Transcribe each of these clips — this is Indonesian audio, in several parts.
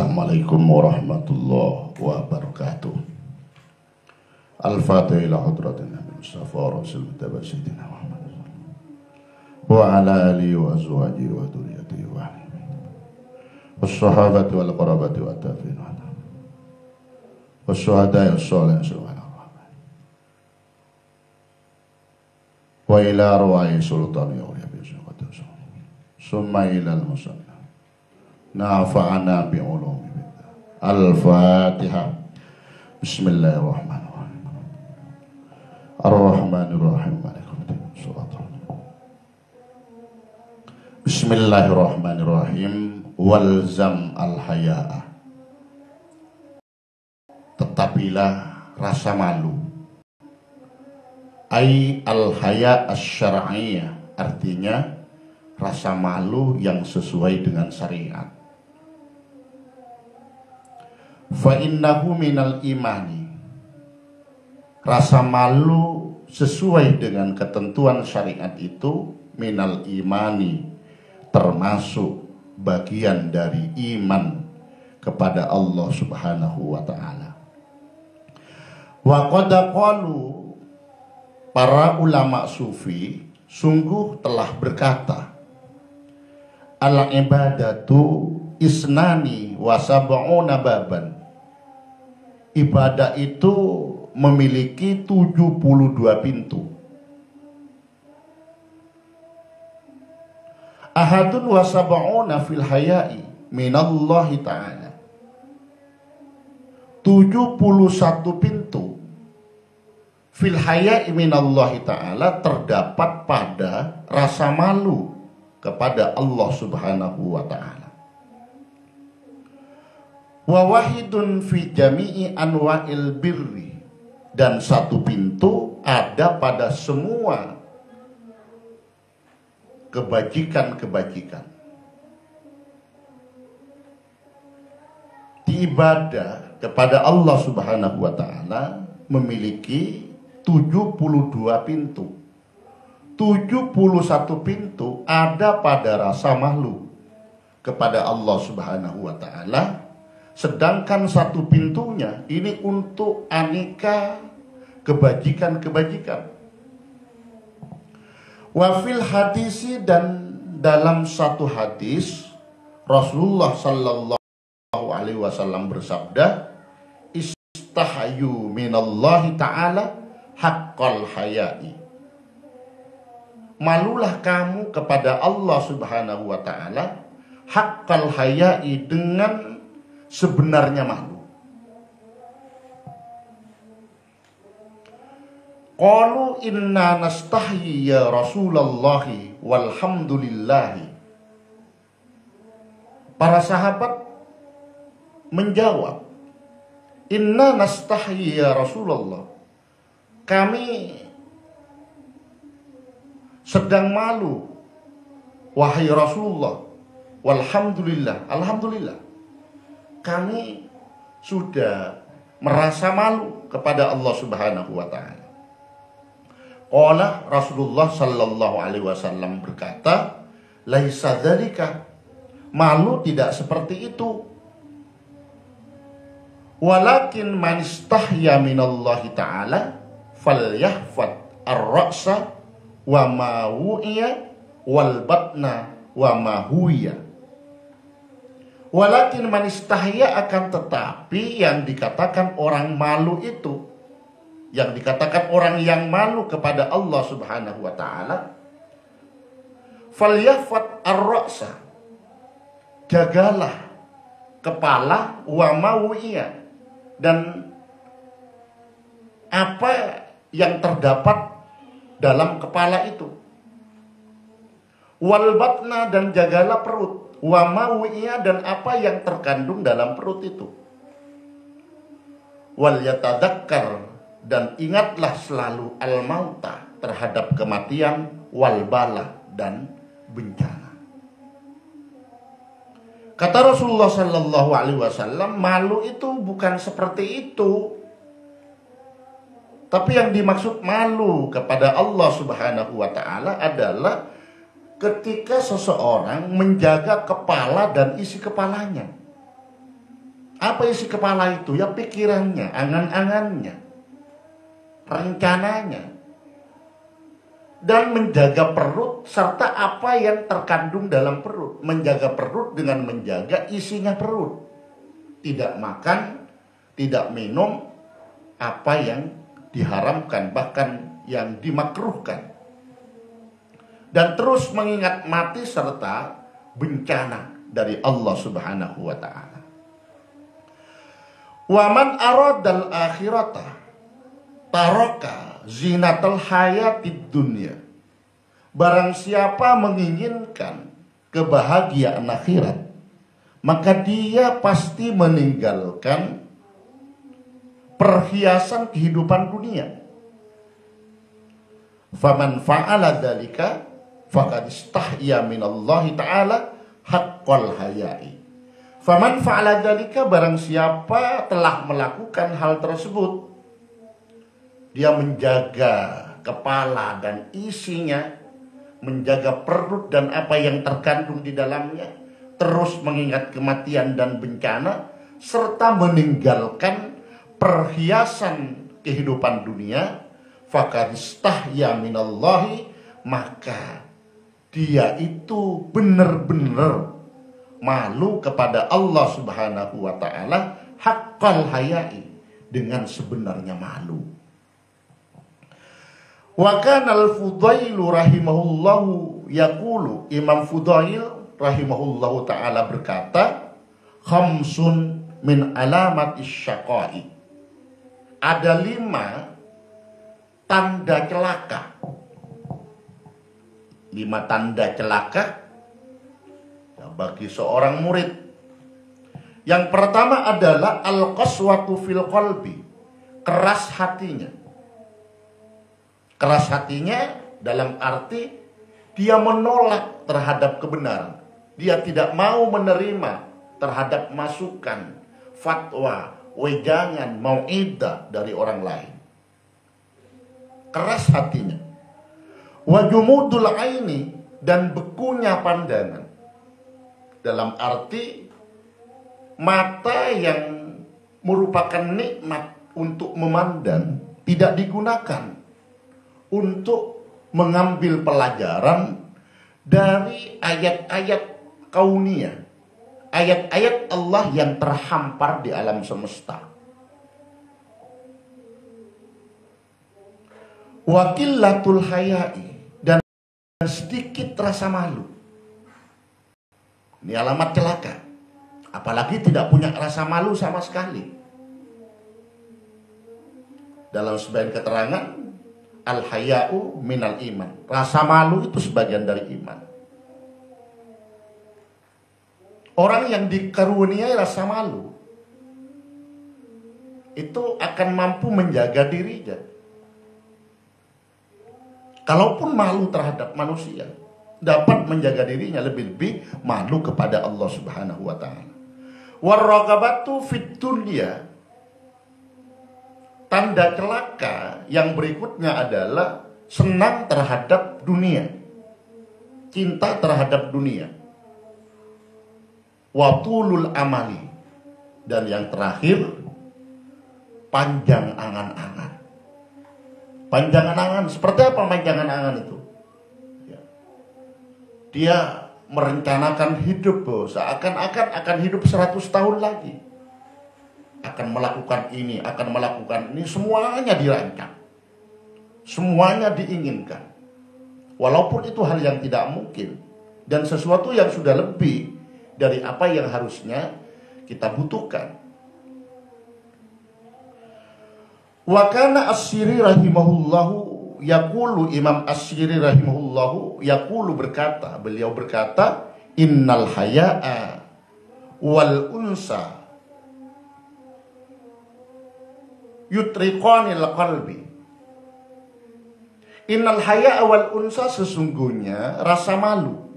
Assalamualaikum warahmatullahi wabarakatuh. Al-Fatihah ila hadratin Nabi Mustafa Rasul Mustafa Sayyidina Muhammad wa ala alihi wa azwajihi wa dhurriyyatihi wa was-sahabati wal qarabati wa tabi'in was-syuhada'i was-sholihin wa ila arwahi sultani wa summa ila al-musannaf nafa'ana bi'ulumi Al-Fatihah. Bismillahirrahmanirrahim. Ar-Rahmanirrahim. Bismillahirrahmanirrahim. Walzam al-haya'a. Tetapilah rasa malu. Ai al-haya' asy-syar'iyyah, artinya rasa malu yang sesuai dengan syariat. Fa innahu minal imani, rasa malu sesuai dengan ketentuan syariat itu minal imani, termasuk bagian dari iman kepada Allah Subhanahu wa ta'ala. Wa qad qalu, para ulama sufi sungguh telah berkata, al ibadatu isnani wa sab'una baban, ibadah itu memiliki 72 pintu. Ahadun wa sab'una fil haya'i minallahi ta'ala, 71 pintu fil haya'i minallahi ta'ala terdapat pada rasa malu kepada Allah Subhanahu wa ta'ala. Wa wahidun fi jami'i anwa'il birri, dan satu pintu ada pada semua kebajikan-kebajikan. Di ibadah kepada Allah Subhanahu wa ta'ala memiliki 72 pintu. 71 pintu ada pada rasa malu kepada Allah Subhanahu wa ta'ala. Sedangkan satu pintunya ini untuk aneka kebajikan-kebajikan. Wafil hadisi, dan dalam satu hadis Rasulullah sallallahu alaihi wasallam bersabda, istahyu minallahi ta'ala haqqal haya'i. Malulah kamu kepada Allah Subhanahu wa ta'ala haqqal haya'i, dengan sebenarnya malu. Qalu inna nastahyi ya Rasulullahi walhamdulillahi. Para sahabat menjawab, inna nastahyi ya Rasulullah, kami sedang malu wahai Rasulullah, walhamdulillah, alhamdulillah, kami sudah merasa malu kepada Allah Subhanahu wa ta'ala. Qala Rasulullah sallallahu alaihi wasallam berkata, laisa dzalika, malu tidak seperti itu. Walakin man istahya minallahi ta'ala falyahfad ar-ra'sa wa ma wu'iya wal batna wa ma huwiya. Walakin man istahya, akan tetapi yang dikatakan orang malu itu, yang dikatakan orang yang malu kepada Allah Subhanahu wa ta'ala, falyahfad ar-ra'sa, jagalah kepala, wa mawiyah, dan apa yang terdapat dalam kepala itu, wal batna, dan jagalah perut, wa mawiyah, dan apa yang terkandung dalam perut itu, wal yatadzakkar, dan ingatlah selalu al-mauta, terhadap kematian, wal bala, dan bencana. Kata Rasulullah sallallahu alaihi wasallam, malu itu bukan seperti itu. Tapi yang dimaksud malu kepada Allah Subhanahu wa ta'ala adalah ketika seseorang menjaga kepala dan isi kepalanya. Apa isi kepala itu? Ya pikirannya, angan-angannya, rencananya. Dan menjaga perut serta apa yang terkandung dalam perut. Menjaga perut dengan menjaga isinya perut. Tidak makan, tidak minum apa yang diharamkan, bahkan yang dimakruhkan. Dan terus mengingat mati serta bencana dari Allah Subhanahu wa ta'ala. Wa man aradal akhirata taraka zinatal hayatid dunya. Barang siapa menginginkan kebahagiaan akhirat, maka dia pasti meninggalkan perhiasan kehidupan dunia. Faman fa'ala dzalika faqad istahya minallahi ta'ala haqqal haya'i. Faman fa'ala dzalika, barang siapa telah melakukan hal tersebut, dia menjaga kepala dan isinya, menjaga perut dan apa yang terkandung di dalamnya, terus mengingat kematian dan bencana, serta meninggalkan perhiasan kehidupan dunia, faqad istahya minallahi, maka dia itu benar-benar malu kepada Allah Subhanahu wa ta'ala haqqal haya'i, dengan sebenarnya malu. Wa kana al-Fudailu rahimahullahu yaqulu, Imam Fudail rahimahullahu ta'ala berkata, khamsun min alamatis syaqai. Ada 5 tanda celaka. 5 tanda celaka bagi seorang murid. Yang pertama adalah al-qaswatu fil qalbi, keras hatinya. Keras hatinya dalam arti dia menolak terhadap kebenaran. Dia tidak mau menerima terhadap masukan, fatwa, wejangan, mau'idah dari orang lain. Keras hatinya. Wa jumudul aini, dan bekunya pandangan. Dalam arti mata yang merupakan nikmat untuk memandang tidak digunakan untuk mengambil pelajaran dari ayat-ayat kauniyah, ayat-ayat Allah yang terhampar di alam semesta. Wa qillatul haya'i, dan sedikit rasa malu. Ini alamat celaka. Apalagi tidak punya rasa malu sama sekali. Dalam sebagian keterangan, al-haya'u minal iman. Rasa malu itu sebagian dari iman. Orang yang dikaruniai rasa malu itu akan mampu menjaga dirinya. Kalaupun malu terhadap manusia, dapat menjaga dirinya, lebih-lebih malu kepada Allah Subhanahu wa ta'ala. Warragabatu fid dunya. Tanda celaka yang berikutnya adalah senang terhadap dunia, cinta terhadap dunia. Watulul amali, dan yang terakhir panjang angan-angan. Panjang angan, seperti apa panjang angan itu? Dia merencanakan hidup, seakan-akan akan hidup 100 tahun lagi. Akan melakukan ini, akan melakukan ini, semuanya dirancang. Semuanya diinginkan. Walaupun itu hal yang tidak mungkin. Dan sesuatu yang sudah lebih dari apa yang harusnya kita butuhkan. Wa kana As-Siri rahimahullahu yaqulu, Imam As-Siri rahimahullahu yaqulu berkata, beliau berkata, innal haya'a wal unsa yutriqanil qalbi. Innal haya'a wal unsa, sesungguhnya rasa malu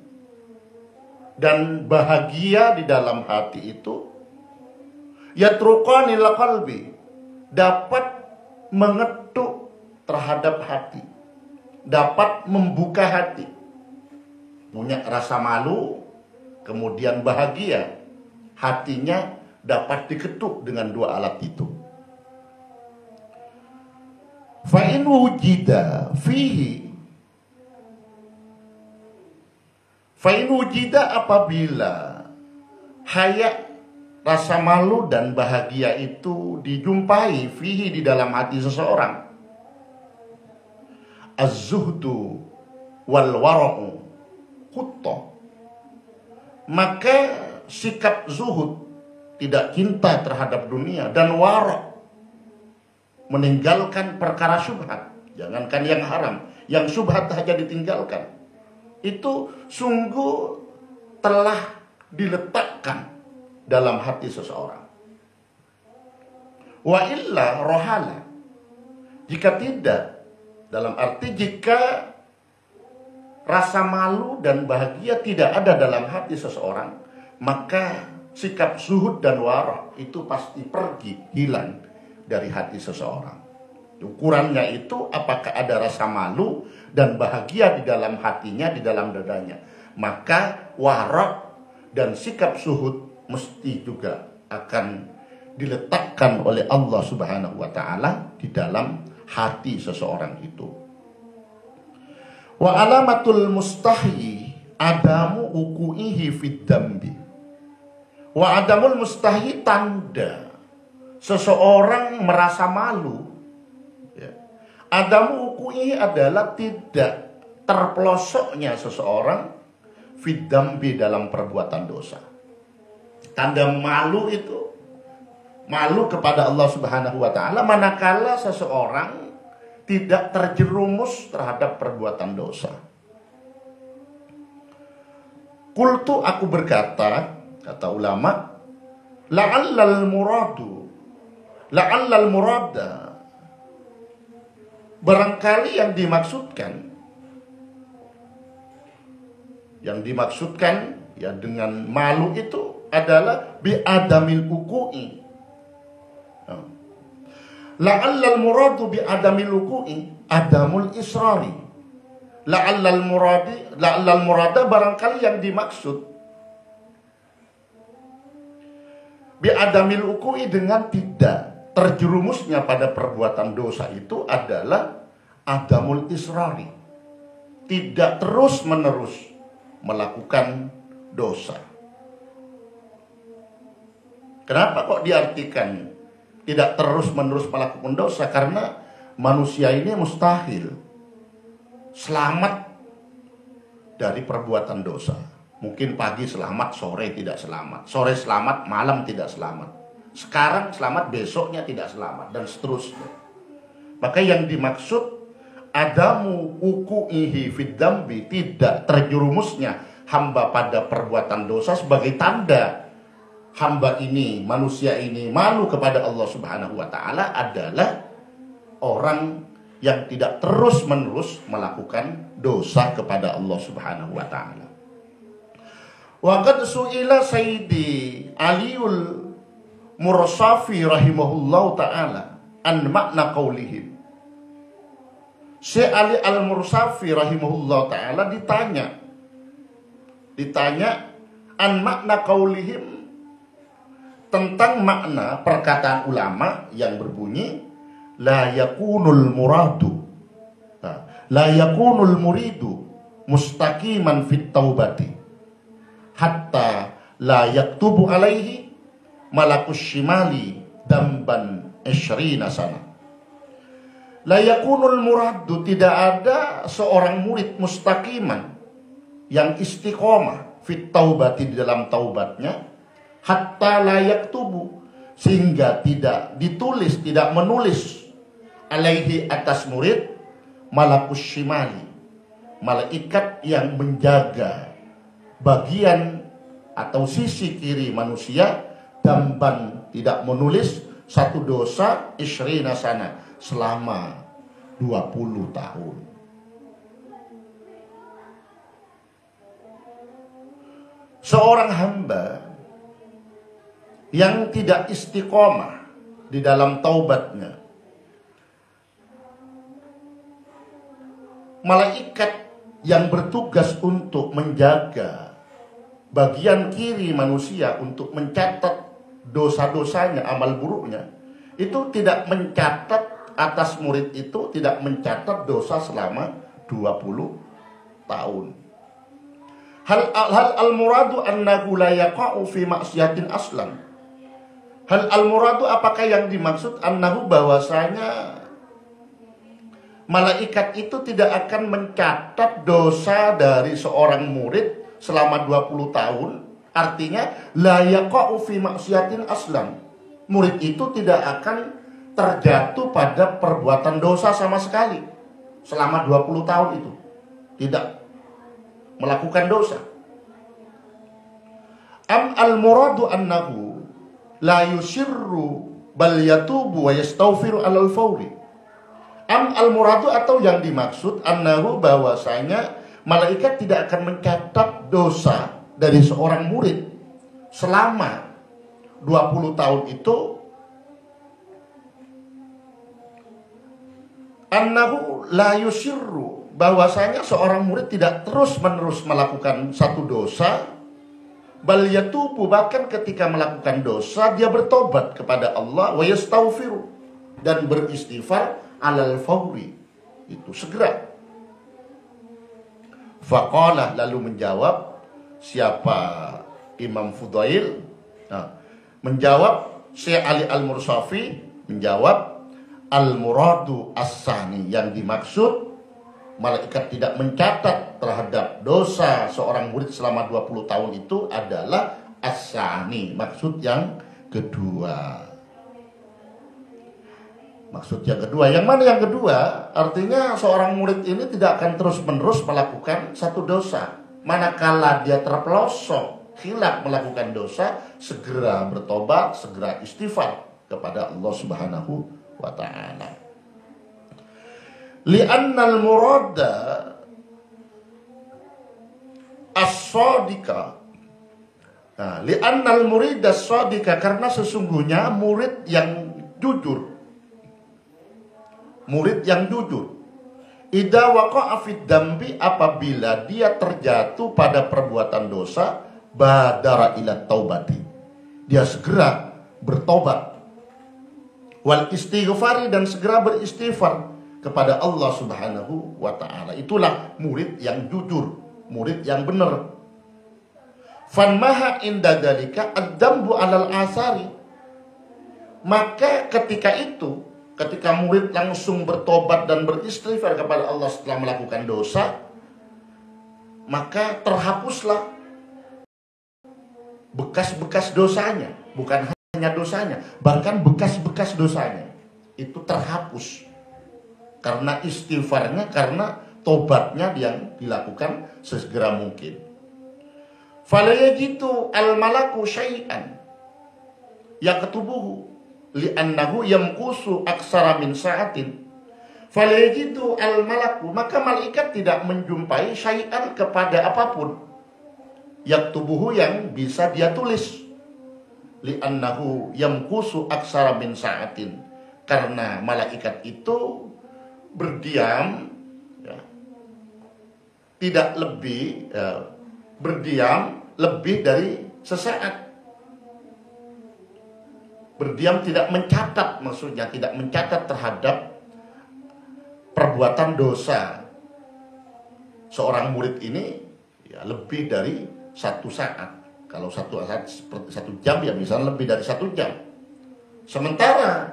dan bahagia di dalam hati itu yatruqanil qalbi, dapat mengetuk terhadap hati, dapat membuka hati. Punya rasa malu, kemudian bahagia, hatinya dapat diketuk dengan dua alat itu. Fa in wujida fihi, fa in wujida, apabila haya, rasa malu dan bahagia itu dijumpai fihi, di dalam hati seseorang, az-zuhdu wal wara'u khutta, maka sikap zuhud, tidak cinta terhadap dunia, dan wara', meninggalkan perkara syubhat, jangankan yang haram, yang syubhat saja ditinggalkan, itu sungguh telah diletakkan dalam hati seseorang. Wa illa rohala, jika tidak, dalam arti jika rasa malu dan bahagia tidak ada dalam hati seseorang, maka sikap zuhud dan wara' itu pasti pergi, hilang dari hati seseorang. Ukurannya itu apakah ada rasa malu dan bahagia di dalam hatinya, di dalam dadanya. Maka wara' dan sikap zuhud mesti juga akan diletakkan oleh Allah Subhanahu wa ta'ala di dalam hati seseorang itu. Wa alamatul mustahi adamu uku'ihi fid dambi. Wa adamul mustahi, tanda seseorang merasa malu, ya. Adamu uku'ihi adalah tidak terpelosoknya seseorang fid dambi, dalam perbuatan dosa. Tanda malu itu, malu kepada Allah Subhanahu wa ta'ala manakala seseorang tidak terjerumus terhadap perbuatan dosa. Qultu, aku berkata, kata ulama, la'allal murada, barangkali yang dimaksudkan ya dengan malu itu adalah bi adamil uku'i. La'allal muradu bi adamil uku'i adamul israri. La'allal murada, barangkali yang dimaksud bi adamil uku'i, dengan tidak terjerumusnya pada perbuatan dosa itu adalah adamul israri, tidak terus menerus melakukan dosa. Kenapa kok diartikan tidak terus menerus melakukan dosa? Karena manusia ini mustahil selamat dari perbuatan dosa. Mungkin pagi selamat, sore tidak selamat, sore selamat, malam tidak selamat, sekarang selamat, besoknya tidak selamat, dan seterusnya. Maka yang dimaksud adamu uku'ihi fid dambi, tidak terjerumusnya hamba pada perbuatan dosa, sebagai tanda hamba ini, manusia ini malu kepada Allah Subhanahu wa ta'ala, adalah orang yang tidak terus menerus melakukan dosa kepada Allah Subhanahu wa ta'ala. Wa qad su'ila Sayyidi Aliul Mursafi rahimahullahu ta'ala an makna qaulihim. Syekh Ali Al-Mursafi rahimahullahu ta'ala ditanya an makna qaulihim, tentang makna perkataan ulama yang berbunyi la yakunul muridu mustaqiman fit taubati hatta la yaktubu alaihi malakus shimali damban 20 sana. La yakunul muradu, tidak ada seorang murid mustaqiman yang istiqomah fit taubati, di dalam taubatnya, hatta layak tubuh, sehingga tidak ditulis, tidak menulis alaihi, atas murid, malakus shimali, malaikat yang menjaga bagian atau sisi kiri manusia, damban, tidak menulis satu dosa 20 sana, selama 20 tahun. Seorang hamba yang tidak istiqomah di dalam taubatnya, malaikat yang bertugas untuk menjaga bagian kiri manusia, untuk mencatat dosa-dosanya, amal buruknya, itu tidak mencatat atas murid itu, tidak mencatat dosa selama 20 tahun. Hal al-muradu annahu la yaqa'u fi maksiatin aslan. Hal al-muradu, apakah yang dimaksud annahu, bahwasanya malaikat itu tidak akan mencatat dosa dari seorang murid selama 20 tahun. Artinya la yaqa'u fi maksiatin aslan. Murid itu tidak akan terjatuh pada perbuatan dosa sama sekali selama 20 tahun itu. Tidak melakukan dosa. Am al-muradu annahu la yusirru bal yatubu wa yastaghfiru alal fawri. Am al-muradu, atau yang dimaksud annahu, bahwasanya malaikat tidak akan mencatat dosa dari seorang murid selama 20 tahun itu. Annahu la yusirru, bahwasanya seorang murid tidak terus-menerus melakukan satu dosa, bal yatubu, bahkan ketika melakukan dosa dia bertobat kepada Allah, wa yastaghfiru, dan beristighfar alal fawri, itu segera. Faqala, lalu menjawab siapa? Imam Fudail. Menjawab Syekh Ali Al-Mursafi, menjawab al-muradu as-sani, yang dimaksud malaikat tidak mencatat terhadap dosa seorang murid selama 20 tahun itu adalah as-sani, maksud yang kedua. Maksud yang kedua, yang mana yang kedua? Artinya seorang murid ini tidak akan terus-menerus melakukan satu dosa. Manakala dia terpelosok, khilaf melakukan dosa, segera bertobat, segera istighfar kepada Allah Subhanahu wa ta'ala. Li'annal murada as-sadiqa. Li'annal murida as-sadiqa, karena sesungguhnya murid yang jujur. Murid yang jujur. Idza waqa'a fid dambi, apabila dia terjatuh pada perbuatan dosa, badara ila taubati, dia segera bertobat, wal istighfari, dan segera beristighfar kepada Allah Subhanahu wa ta'ala. Itulah murid yang jujur, murid yang benar. Fanmaha inda dzalika ad-dambu 'alal asari, maka ketika itu, ketika murid langsung bertobat dan beristighfar kepada Allah setelah melakukan dosa, maka terhapuslah bekas-bekas dosanya. Bukan hanya dosanya, bahkan bekas-bekas dosanya itu terhapus karena istighfarnya, karena tobatnya yang dilakukan sesegera mungkin. Fala yajidu al-malaku syai'an yaktubuhu li'annahu yamqusu aksara min sa'atin. Fala yajidu al-malaku, maka malaikat tidak menjumpai syai'an, kepada apapun, yaktubuhu, yang bisa dia tulis, li'annahu yamqusu aksara min sa'atin, karena malaikat itu berdiam, ya, tidak lebih, berdiam lebih dari sesaat. Berdiam, tidak mencatat, maksudnya tidak mencatat terhadap perbuatan dosa seorang murid ini, ya, lebih dari 1 saat. Kalau 1 saat seperti 1 jam, ya misalnya lebih dari 1 jam. Sementara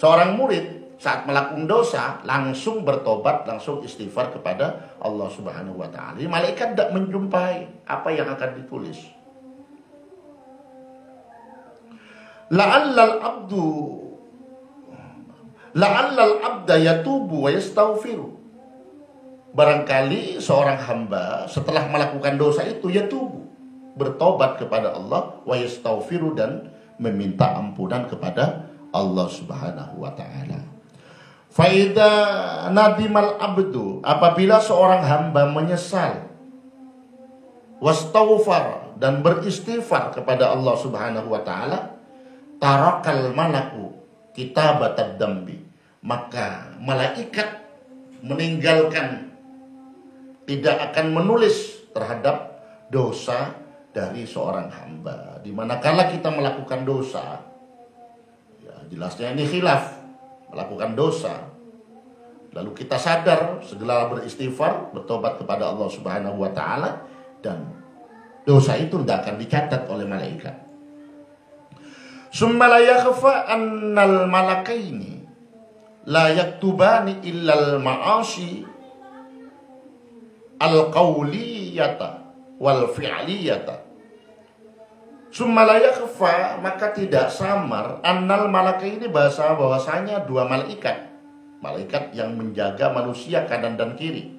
seorang murid saat melakukan dosa langsung bertobat, langsung istighfar kepada Allah Subhanahu wa ta'ala. Malaikat tidak menjumpai apa yang akan ditulis. La'allal abda yatubu wa yastaghfiru. Barangkali seorang hamba setelah melakukan dosa itu yatubu, bertobat kepada Allah, wa yastaghfiru, dan meminta ampunan kepada Allah Subhanahu wa ta'ala. Faida nadimal abdu, apabila seorang hamba menyesal, wastaghfar, dan beristighfar kepada Allah Subhanahu wa ta'ala, tarakal malaku kitabatad dambi, maka malaikat meninggalkan, tidak akan menulis terhadap dosa dari seorang hamba. Dimanakala kita melakukan dosa, ya jelasnya ini khilaf, melakukan dosa, lalu kita sadar, segera beristighfar, bertobat kepada Allah Subhanahu wa taala, dan dosa itu tidak akan dicatat oleh malaikat. Summa la yakhfa annal malakaini la yaktubani illal ma'asi al-qawliyata wal fi'liyata. Summa la yakhfa, maka tidak samar, annal malakaini, bahwasanya dua malaikat, malaikat yang menjaga manusia kanan dan kiri.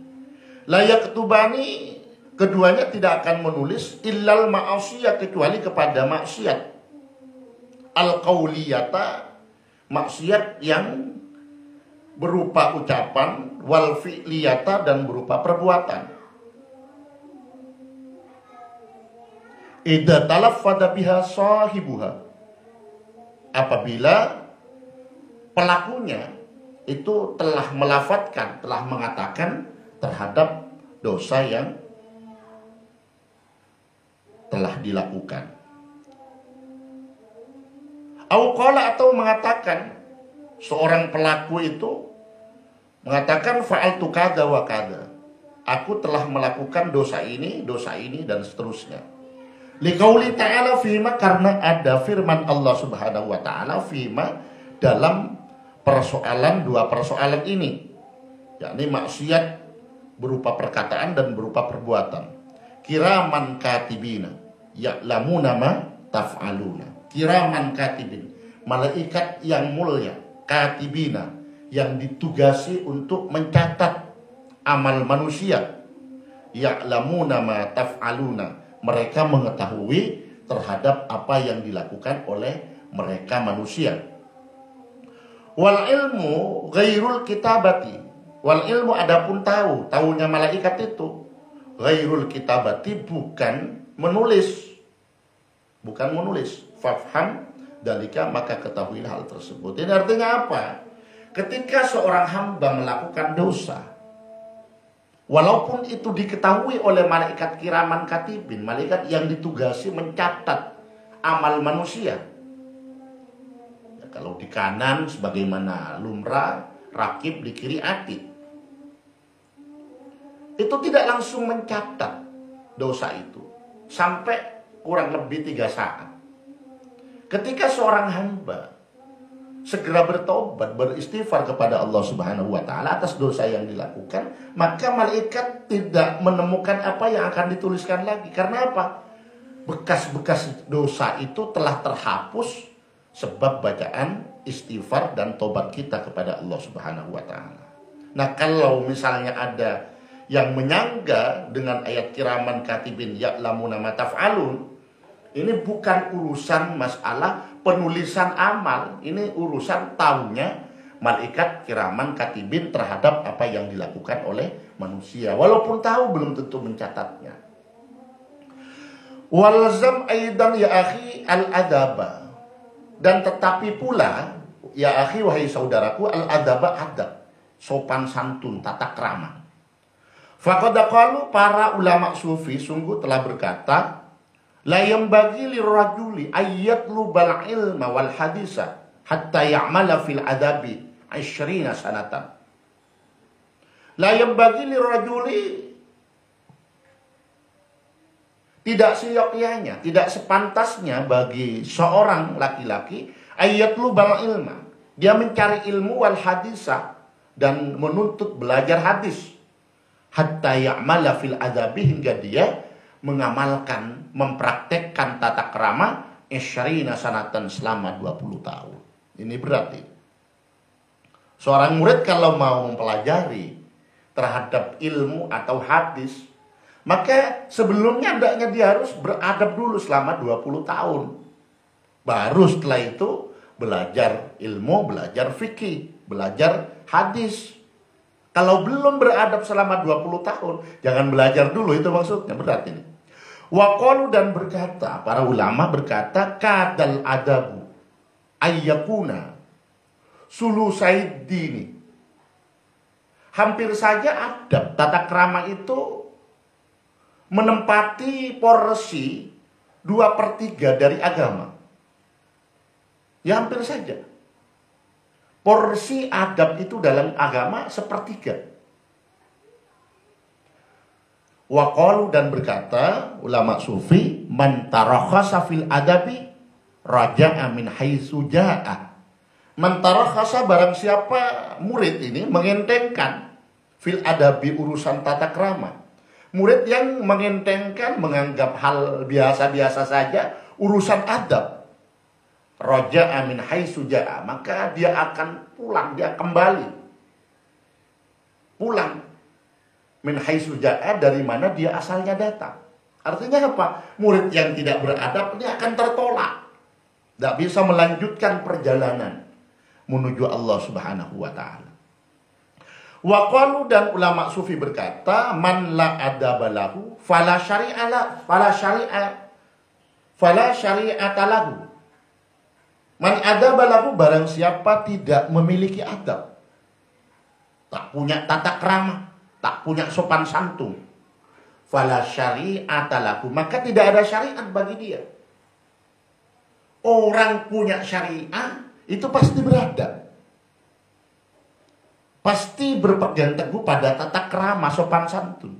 La yaktubani, keduanya tidak akan menulis illal ma'asiyah, kecuali kepada maksiat. Al-qawliyata, maksiat yang berupa ucapan, wal fi'liyata, dan berupa perbuatan. Idza talaffadha biha sahibuha, apabila pelakunya itu telah melafadzkan, telah mengatakan terhadap dosa yang telah dilakukan. Auqala, atau mengatakan, seorang pelaku itu mengatakan fa'altu kada wa kada, aku telah melakukan dosa ini, dan seterusnya. Liqauli ta'ala fima, karena ada firman Allah Subhanahu wa taala fima, dalam persoalan, dua persoalan ini, yakni maksiat berupa perkataan dan berupa perbuatan. Kiraman katibina ya'lamuna ma taf'aluna. Kiraman katibin, malaikat yang mulia, katibina, yang ditugasi untuk mencatat amal manusia. Ya'lamuna ma taf'aluna, mereka mengetahui terhadap apa yang dilakukan oleh mereka manusia. Wal ilmu ghairul kitabati, wal ilmu, adapun tahunya malaikat itu ghairul kitabati, bukan menulis. Fafham dalika, maka ketahuilah hal tersebut. Ini artinya apa? Ketika seorang hamba melakukan dosa, walaupun itu diketahui oleh malaikat kiraman katibin, malaikat yang ditugasi mencatat amal manusia. Ya, kalau di kanan sebagaimana lumrah, rakib, di kiri atid. Itu tidak langsung mencatat dosa itu sampai kurang lebih 3 saat. Ketika seorang hamba segera bertobat, beristighfar kepada Allah Subhanahu wa taala atas dosa yang dilakukan, maka malaikat tidak menemukan apa yang akan dituliskan lagi. Karena apa? Bekas-bekas dosa itu telah terhapus sebab bacaan istighfar dan tobat kita kepada Allah Subhanahu wa taala. Nah, kalau misalnya ada yang menyangga dengan ayat kiraman katibin ya'lamuna ma taf'alun, ini bukan urusan masalah penulisan amal, ini urusan tahunya malaikat kiraman katibin terhadap apa yang dilakukan oleh manusia. Walaupun tahu, belum tentu mencatatnya. Walzam aidan ya akhi al-adaba, dan tetapi pula ya akhi, wahai saudaraku, al-adaba, adab, sopan santun, tata krama. Faqad qalu, para ulama sufi sungguh telah berkata, la yambagi lirrajuli ayatlubal ilma wal hadisa hatta ya'mala fil adabi 20 sanatan. La yambagi lirrajuli, tidak seyogyanya, tidak sepantasnya bagi seorang laki-laki ayatlubal ilma, dia mencari ilmu, wal hadisa, dan menuntut belajar hadis, hatta ya'mala fil adabi, hingga dia mengamalkan, mempraktekkan tata krama 20 sanatan, selama 20 tahun. Ini berarti seorang murid kalau mau mempelajari terhadap ilmu atau hadis, maka sebelumnya hendaknya dia harus beradab dulu selama 20 tahun. Baru setelah itu belajar ilmu, belajar fikih, belajar hadis. Kalau belum beradab selama 20 tahun, jangan belajar dulu, itu maksudnya, berat ini. Waqalu, dan berkata, para ulama berkata, kadal adabu ayyakuna sulusaid dini. Hampir saja adab, tata krama itu menempati porsi 2/3 dari agama. Ya hampir saja. Porsi adab itu dalam agama 1/3. Waqalu, dan berkata ulama sufi, man tarakhasa fil adabi raja'a min haitsu ja'a. Man tarakhasa, barang siapa murid ini mengentengkan fil adabi, urusan tata krama. Murid yang mengentengkan, menganggap hal biasa-biasa saja urusan adab, raja'a min haitsu ja'a, maka dia akan pulang, dia kembali pulang min haitsu ja'a, dari mana dia asalnya datang. Artinya apa? Murid yang tidak beradab ini akan tertolak, tidak bisa melanjutkan perjalanan menuju Allah Subhanahu wa ta'ala. Wa qalu, dan ulama sufi berkata, man la adaba lahu fala syari'ata lahu. Man adaba lahu, barang siapa tidak memiliki adab, tak punya tata krama, tak punya sopan santun, fala syari'ata lahu, maka tidak ada syariat bagi dia. Orang punya syariat itu pasti beradab, pasti berpegang teguh pada tata krama, sopan santun.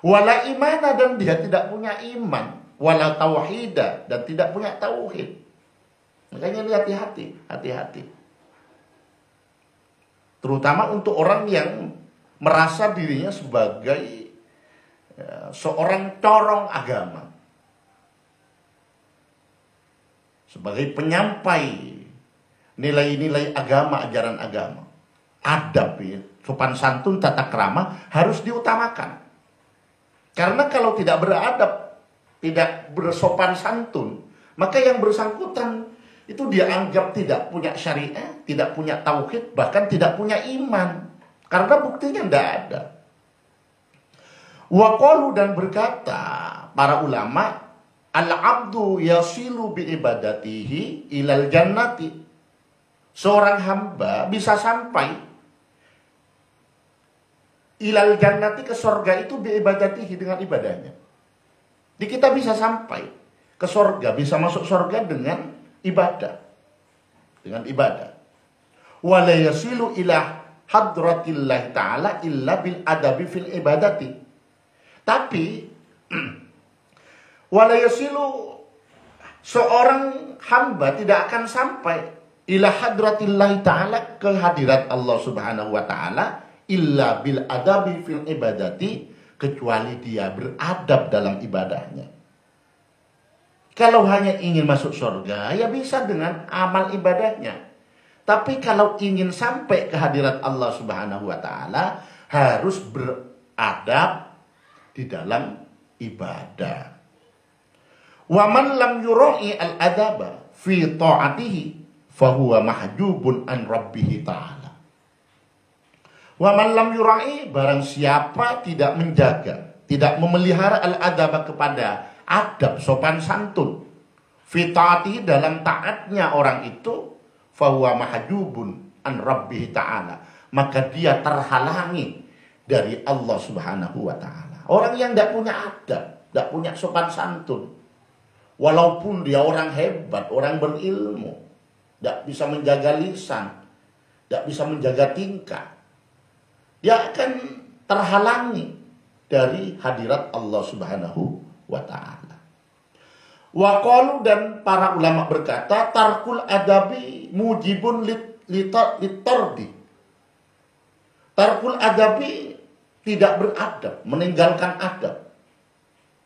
Wala imana, dan dia tidak punya iman. Wala tauhida, dan tidak punya tauhid. Makanya hati-hati. Terutama untuk orang yang merasa dirinya sebagai seorang corong agama, sebagai penyampai nilai-nilai agama, ajaran agama. Adab, ya, sopan santun, tata krama harus diutamakan. Karena kalau tidak beradab, tidak bersopan santun, maka yang bersangkutan itu dia anggap tidak punya syariat, tidak punya tauhid, bahkan tidak punya iman. Karena buktinya tidak ada. Wa qalu, dan berkata para ulama, al-abdu yasilu bi ibadatihi ilal jannati. Seorang hamba bisa sampai ilal jannati, ke surga itu bi ibadatihi, dengan ibadahnya. Jadi kita bisa sampai ke surga, bisa masuk surga dengan ibadah. Dengan ibadah. Wa la yasilu ila hadratillah ta'ala illa bil adabi fil ibadati. Tapi wa la yasilu, seorang hamba tidak akan sampai ila hadratillah ta'ala, ke hadirat Allah Subhanahu wa ta'ala, illa bil adabi fil ibadati, kecuali dia beradab dalam ibadahnya. Kalau hanya ingin masuk surga, ya bisa dengan amal ibadahnya. Tapi kalau ingin sampai ke hadirat Allah Subhanahu wa ta'ala, harus beradab di dalam ibadah. Wa man lam yura'i al-adaba fi ta'atihi fahuwa mahjubun an rabbihi ta'ala. Wa man lam yura'i, barang siapa tidak menjaga, tidak memelihara al-adaba, kepada adab, sopan santun, fi ta'atihi, dalam taatnya orang itu, fahuwa mahjubun an rabbihi ta'ala, maka dia terhalangi dari Allah Subhanahu wa ta'ala. Orang yang tidak punya adab, tidak punya sopan santun, walaupun dia orang hebat, orang berilmu, tidak bisa menjaga lisan, tidak bisa menjaga tingkah, dia akan terhalangi dari hadirat Allah Subhanahu wa ta'ala. Wa qalu, dan para ulama berkata, tarkul adabi mujibun litardi. Tarkul adabi, tidak beradab, meninggalkan adab,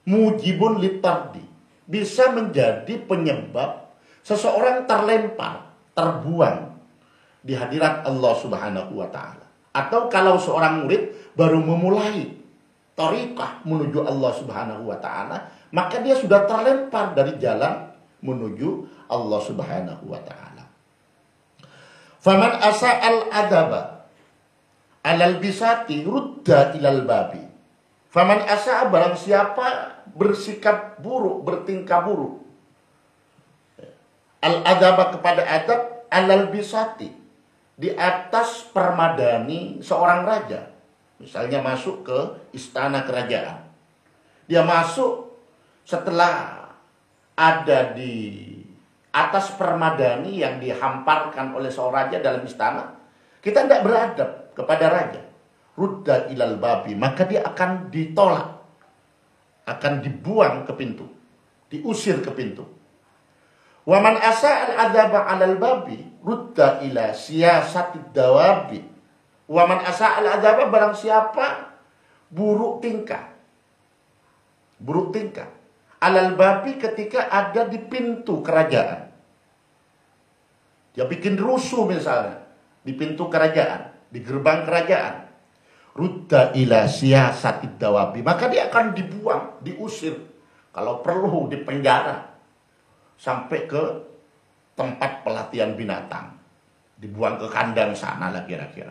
mujibun litardi, bisa menjadi penyebab seseorang terlempar, terbuang di hadirat Allah Subhanahu wa ta'ala. Atau kalau seorang murid baru memulai thariqah menuju Allah Subhanahu wa ta'ala, maka dia sudah terlempar dari jalan menuju Allah Subhanahu wa ta'ala. Faman asa'al adaba alal bisati rudda ilal babi. Faman asa'a, barang siapa bersikap buruk, bertingkah buruk, al adaba, kepada adab, alal bisati, di atas permadani seorang raja. Misalnya masuk ke istana kerajaan, dia masuk setelah ada di atas permadani yang dihamparkan oleh seorang raja dalam istana, kita tidak beradab kepada raja. Rudda ilal babi, maka dia akan ditolak, akan dibuang ke pintu, diusir ke pintu. Waman asa'al adaba alal babi, rudda ila siyasatid dawabi. Waman asa'al adaba, barang siapa buruk tingkah alal babi ketika ada di pintu kerajaan. Dia bikin rusuh misalnya di pintu kerajaan, di gerbang kerajaan. Rudda ila siyasatid dawabi, maka dia akan dibuang, diusir, kalau perlu dipenjara sampai ke tempat pelatihan binatang, dibuang ke kandang sana lah kira-kira.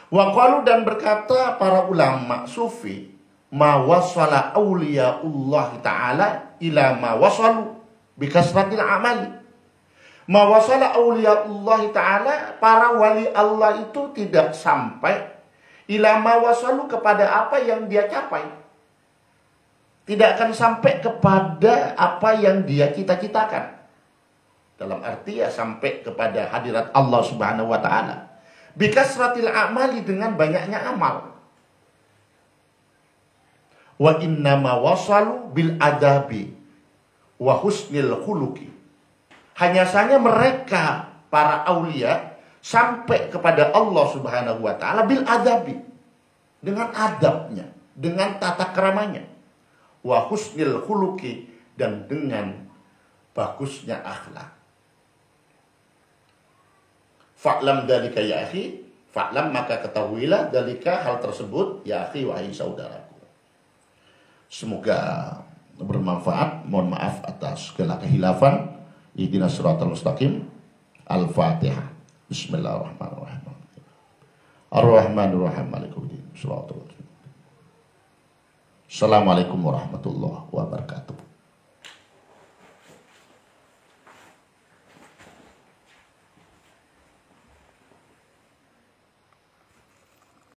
Wa qalu, dan berkata para ulama sufi, ma wasala awliyaullah ta'ala ila ma wasalu bikasratil amali. Ma wasala awliyaullah ta'ala, para wali Allah itu tidak sampai ila ma wasalu, kepada apa yang dia capai. Tidak akan sampai kepada apa yang dia cita-citakan. Dalam arti ya sampai kepada hadirat Allah Subhanahu wa ta'ala. Bikasratil amali, dengan banyaknya amal. Wa innama wasalu bil adabi wa husnil khuluqi. Hanya saja mereka para aulia sampai kepada Allah Subhanahu wa ta'ala bil adabi, dengan adabnya, dengan tata keramanya. Wa husnil khuluqi, dan dengan bagusnya akhlak. Fa'lam dalika ya akhi, fa'lam, maka ketahuilah dalika, hal tersebut, ya akhi, wahai saudaraku. Semoga bermanfaat. Mohon maaf atas segala kehilafan. Ihdinas siratal mustaqim. Al-Fatihah. Bismillahirrahmanirrahim. Ar-Rahmanir-Rahim. Malikuddin. Assalamualaikum warahmatullahi wabarakatuh.